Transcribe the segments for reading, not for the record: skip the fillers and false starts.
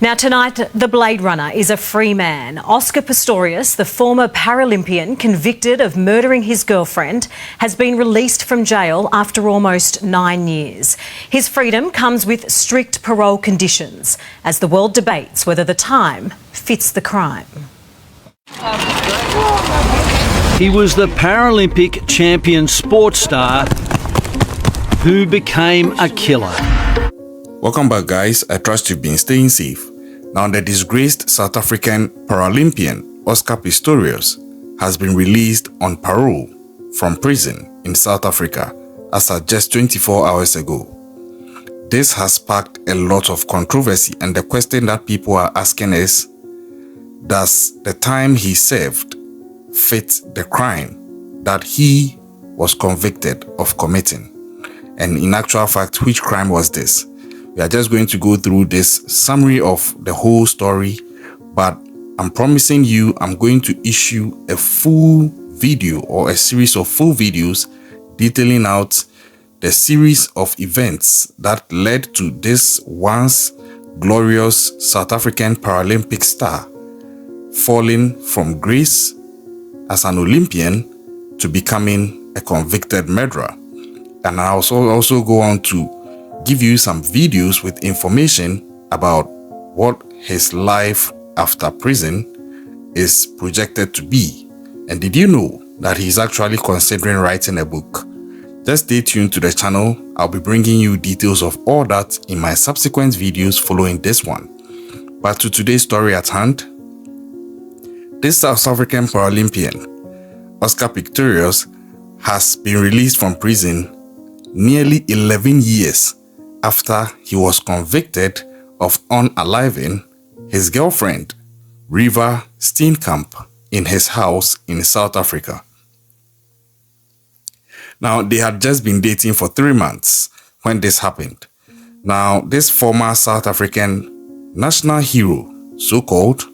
Now tonight, the Blade Runner is a free man. Oscar Pistorius, the former Paralympian convicted of murdering his girlfriend, has been released from jail after almost 9 years. His freedom comes with strict parole conditions as the world debates whether the time fits the crime. He was the Paralympic champion sports star who became a killer. Welcome back, guys. I trust you've been staying safe. Now, the disgraced South African Paralympian Oscar Pistorius has been released on parole from prison in South Africa as at just 24 hours ago. This has sparked a lot of controversy, and the question that people are asking is, does the time he served fit the crime that he was convicted of committing? And in actual fact, which crime was this? We are just going to go through this summary of the whole story, but I'm promising you I'm going to issue a full video or a series of full videos detailing out the series of events that led to this once glorious South African Paralympic star falling from grace as an Olympian to becoming a convicted murderer. And I also go on to give you some videos with information about what his life after prison is projected to be. And did you know that he's actually considering writing a book? Just stay tuned to the channel. I'll be bringing you details of all that in my subsequent videos following this one. But to today's story at hand, this South African Paralympian, Oscar Pistorius, has been released from prison nearly 11 years after he was convicted of unaliving his girlfriend, Reeva Steenkamp, in his house in South Africa. Now, they had just been dating for 3 months when this happened. Now, this former South African national hero, so-called,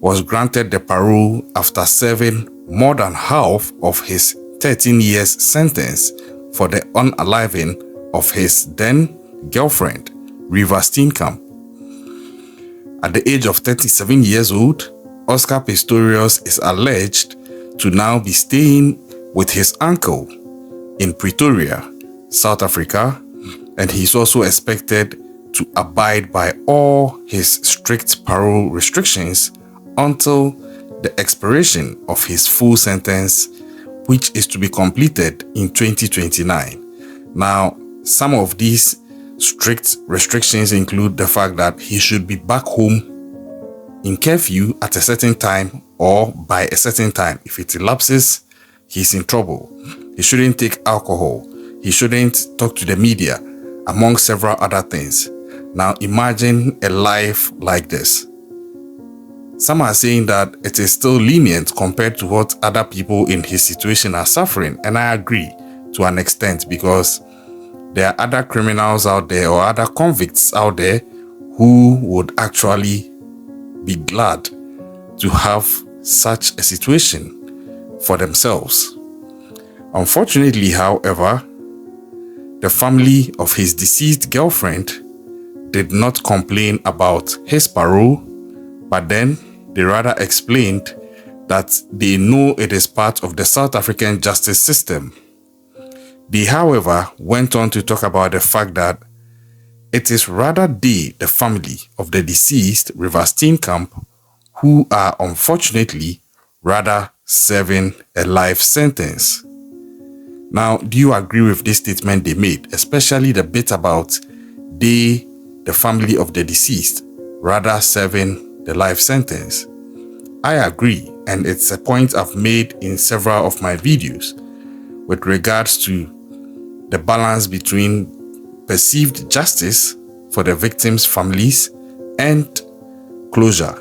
was granted the parole after serving more than half of his 13 years sentence for the unaliving of his then girlfriend, Reeva Steenkamp. At the age of 37 years old, Oscar Pistorius is alleged to now be staying with his uncle in Pretoria, South Africa, and he's also expected to abide by all his strict parole restrictions until the expiration of his full sentence, which is to be completed in 2029. Now, some of these strict restrictions include the fact that he should be back home in curfew at a certain time or by a certain time. If it elapses, he's in trouble. He shouldn't take alcohol. He shouldn't talk to the media, among several other things. Now imagine a life like this. Some are saying that it is still lenient compared to what other people in his situation are suffering, and I agree to an extent, because there are other criminals out there or other convicts out there who would actually be glad to have such a situation for themselves. Unfortunately, however, the family of his deceased girlfriend did not complain about his parole, but then they rather explained that they know it is part of the South African justice system. They, however, went on to talk about the fact that it is rather they, the family of the deceased Reeva Steenkamp, who are unfortunately rather serving a life sentence. Now, do you agree with this statement they made, especially the bit about they, the family of the deceased, rather serving the life sentence? I agree, and it's a point I've made in several of my videos with regards to the balance between perceived justice for the victims' families and closure.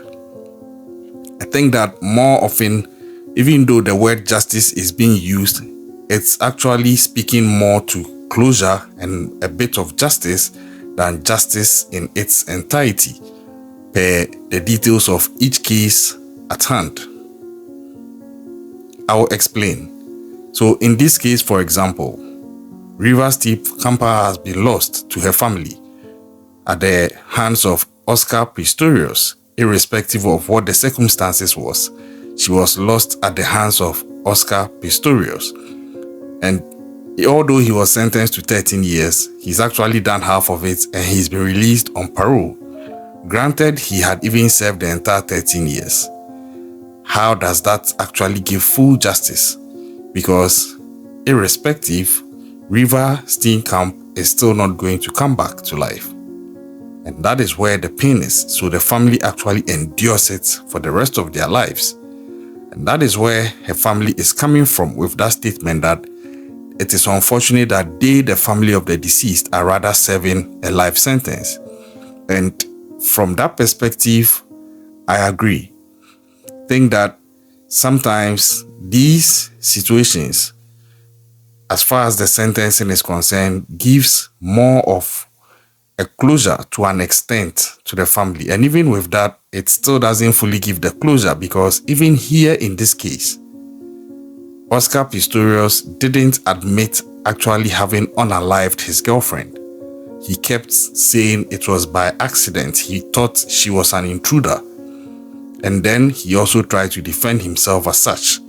I think that more often, even though the word justice is being used, it's actually speaking more to closure and a bit of justice than justice in its entirety, per the details of each case at hand. I will explain. So in this case, for example, Reeva Steenkamp has been lost to her family at the hands of Oscar Pistorius, irrespective of what the circumstances was. She was lost at the hands of Oscar Pistorius. And although he was sentenced to 13 years, he's actually done half of it and he's been released on parole. Granted, he had even served the entire 13 years. How does that actually give full justice? Because irrespective, Reeva Steenkamp is still not going to come back to life. And that is where the pain is. So the family actually endures it for the rest of their lives. And that is where her family is coming from with that statement that it is unfortunate that they, the family of the deceased, are rather serving a life sentence. And from that perspective, I agree. I think that sometimes these situations, as far as the sentencing is concerned, gives more of a closure to an extent to the family. And even with that, it still doesn't fully give the closure, because even here in this case, Oscar Pistorius didn't admit actually having unalived his girlfriend. He kept saying it was by accident. He thought she was an intruder. And then he also tried to defend himself as such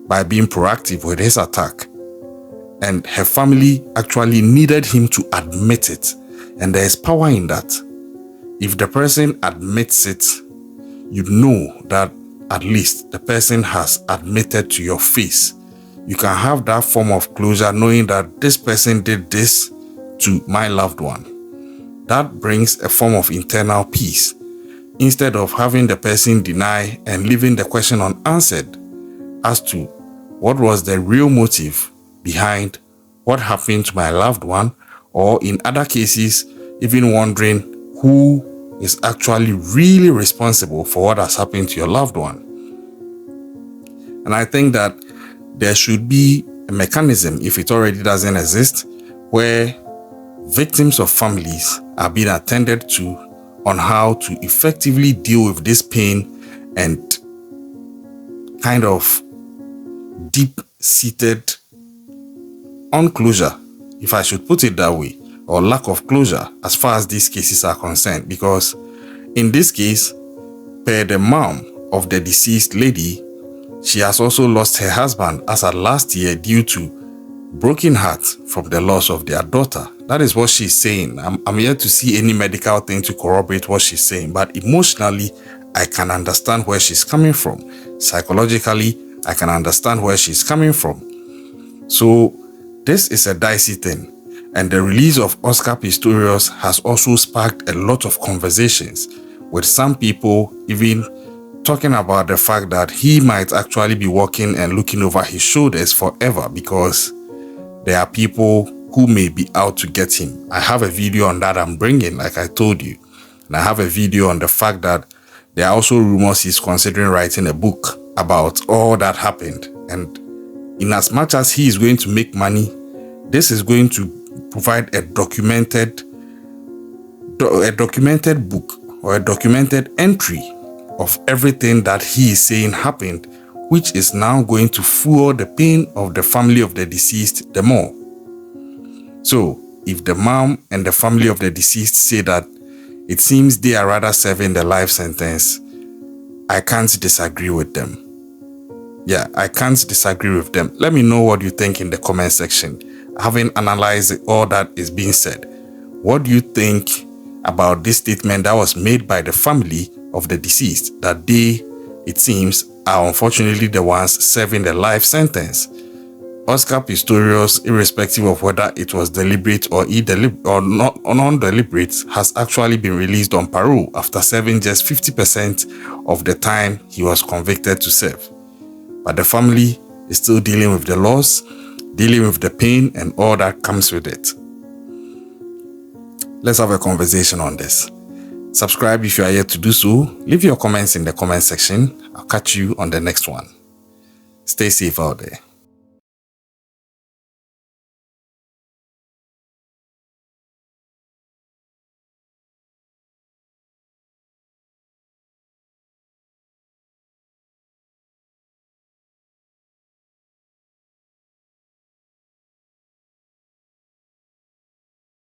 by being proactive with his attack. And her family actually needed him to admit it. And there is power in that. If the person admits it, you know that at least the person has admitted to your face. You can have that form of closure knowing that this person did this to my loved one. That brings a form of internal peace, instead of having the person deny and leaving the question unanswered as to what was the real motive behind what happened to my loved one, or in other cases, even wondering who is actually really responsible for what has happened to your loved one. And I think that there should be a mechanism, if it already doesn't exist, where victims of families are being attended to on how to effectively deal with this pain and kind of deep-seated unclosure, if I should put it that way, or lack of closure as far as these cases are concerned. Because in this case, per the mom of the deceased lady, she has also lost her husband as at last year due to broken heart from the loss of their daughter. That is what she's saying. I'm yet to see any medical thing to corroborate what she's saying, but emotionally, I can understand where she's coming from. Psychologically, I can understand where she's coming from. So this is a dicey thing. And the release of Oscar Pistorius has also sparked a lot of conversations, with some people even talking about the fact that he might actually be walking and looking over his shoulders forever, because there are people who may be out to get him. I have a video on that I'm bringing, like I told you. And I have a video on the fact that there are also rumors he's considering writing a book about all that happened. And in as much as he is going to make money, this is going to provide a documented book or a documented entry of everything that he is saying happened, which is now going to fuel the pain of the family of the deceased the more. So if the mom and the family of the deceased say that it seems they are rather serving the life sentence, I can't disagree with them. Yeah, I can't disagree with them. Let me know what you think in the comment section. Having analyzed all that is being said, what do you think about this statement that was made by the family of the deceased, that they, it seems, are unfortunately the ones serving the life sentence? Oscar Pistorius, irrespective of whether it was deliberate or non-deliberate, has actually been released on parole after serving just 50% of the time he was convicted to serve. But the family is still dealing with the loss, dealing with the pain and all that comes with it. Let's have a conversation on this. Subscribe if you are yet to do so. Leave your comments in the comment section. I'll catch you on the next one. Stay safe out there.